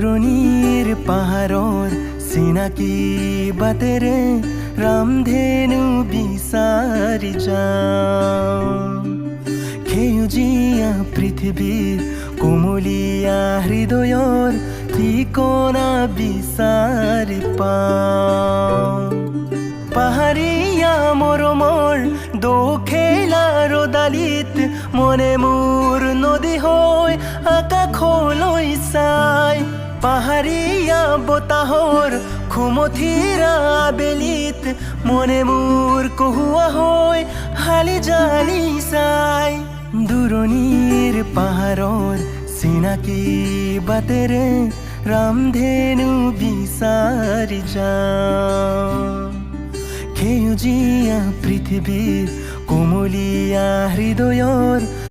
দূৰণিৰ পাহাৰৰ চিনাকি বাটেৰে ৰামধেনু বিচাৰি যাওঁ। সেউজীয়া পৃথিৱীৰ কোমলীয়া হৃদয়ৰ ঠিকনা বিচাৰি পাওঁ। পাহাৰীয়া মৰমৰ দোখেলা ৰদালিত মনে মোৰ নদী হৈ আকাশলৈ চাই। পাহাৰীয়া বতাহৰ খুমথিৰা বেলিত মনে মোৰ কহুৱা হৈ হালি জালি চাই। দূৰণিৰ পাহাৰৰ চিনাকি বাটেৰে ৰামধেনু বিচাৰি যাওঁ। সেউজীয়া পৃথিৱীৰ কোমলীয়া হৃদয়ৰ